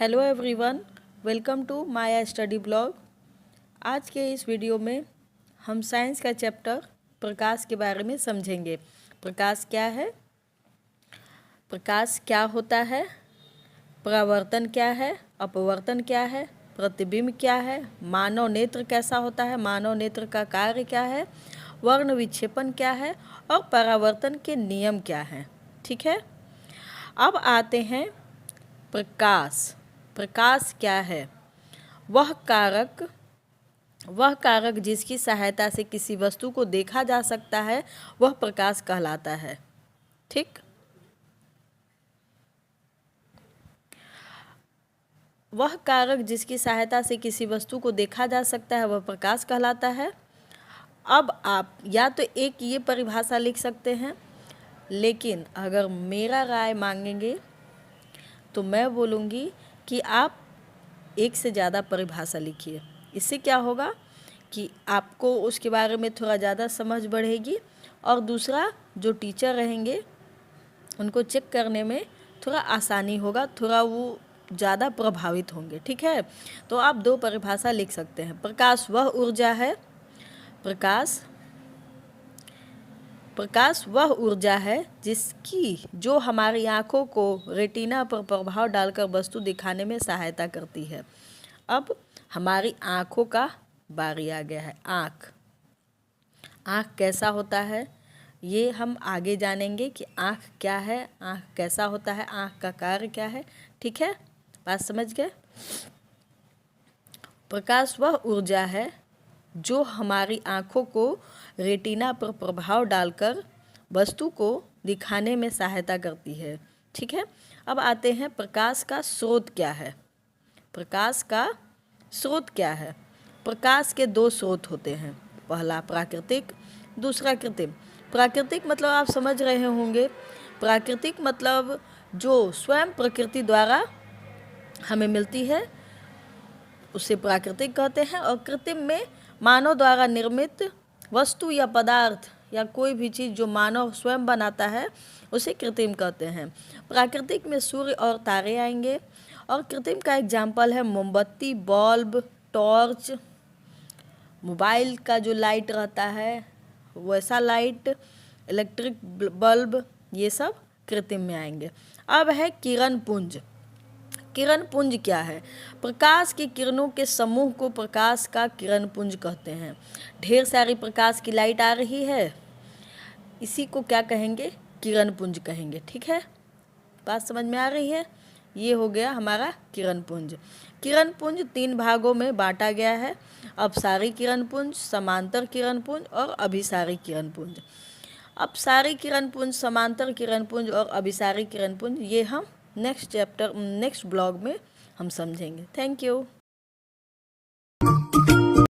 Hello everyone, welcome to Maya study blog. आज के इस वीडियो में हम साइंस का चैप्टर प्रकाश के बारे में समझेंगे। प्रकाश क्या है, प्रकाश क्या होता है, परावर्तन क्या है, अपवर्तन क्या है, प्रतिबिंब क्या है, मानव नेत्र कैसा होता है, मानव नेत्र का कार्य क्या है, वर्ण विक्षेपण क्या है और परावर्तन के नियम क्या हैं। ठीक है, अब आते हैं प्रकाश। प्रकाश क्या है? वह कारक जिसकी सहायता से किसी वस्तु को देखा जा सकता है वह प्रकाश कहलाता है। ठीक, वह कारक जिसकी सहायता से किसी वस्तु को देखा जा सकता है वह प्रकाश कहलाता है। अब आप या तो एक ये परिभाषा लिख सकते हैं, लेकिन अगर मेरा राय मांगेंगे तो मैं बोलूँगी कि आप एक से ज़्यादा परिभाषा लिखिए। इससे क्या होगा कि आपको उसके बारे में थोड़ा ज़्यादा समझ बढ़ेगी और दूसरा जो टीचर रहेंगे उनको चेक करने में थोड़ा आसानी होगा, थोड़ा वो ज़्यादा प्रभावित होंगे। ठीक है, तो आप दो परिभाषा लिख सकते हैं। प्रकाश वह ऊर्जा है, प्रकाश वह ऊर्जा है जो हमारी आँखों को रेटिना पर प्रभाव डालकर वस्तु दिखाने में सहायता करती है। अब हमारी आँखों का बारी आ गया है। आँख कैसा होता है ये हम आगे जानेंगे कि आँख क्या है, आँख कैसा होता है, आँख का कार्य क्या है। ठीक है, बात समझ गए। प्रकाश वह ऊर्जा है जो हमारी आँखों को रेटिना पर प्रभाव डालकर वस्तु को दिखाने में सहायता करती है। ठीक है, अब आते हैं प्रकाश का स्रोत क्या है। प्रकाश का स्रोत क्या है? प्रकाश के दो स्रोत होते हैं, पहला प्राकृतिक, दूसरा कृत्रिम। प्राकृतिक मतलब आप समझ रहे होंगे, प्राकृतिक मतलब जो स्वयं प्रकृति द्वारा हमें मिलती है उसे प्राकृतिक कहते हैं, और कृत्रिम में मानव द्वारा निर्मित वस्तु या पदार्थ या कोई भी चीज़ जो मानव स्वयं बनाता है उसे कृत्रिम कहते हैं। प्राकृतिक में सूर्य और तारे आएंगे, और कृत्रिम का एग्जाम्पल है मोमबत्ती, बल्ब, टॉर्च, मोबाइल का जो लाइट रहता है वैसा लाइट, इलेक्ट्रिक बल्ब, ये सब कृत्रिम में आएंगे। अब है किरण पुंज। किरण पुंज क्या है? प्रकाश की किरणों के समूह को प्रकाश का किरण पुंज कहते हैं। ढेर सारी प्रकाश की लाइट आ रही है, इसी को क्या कहेंगे? किरण पुंज कहेंगे। ठीक है, बात समझ में आ रही है? ये हो गया हमारा किरण पुंज। किरण पुंज 3 भागों में बांटा गया है, अपसारी किरण पुंज, समांतर किरण पुंज और अभिसारी किरण पुंज। अपसारी किरण पुंज, समांतर किरण पुंज और अभिसारी किरण पुंज ये हम नेक्स्ट ब्लॉग में हम समझेंगे। Thank you.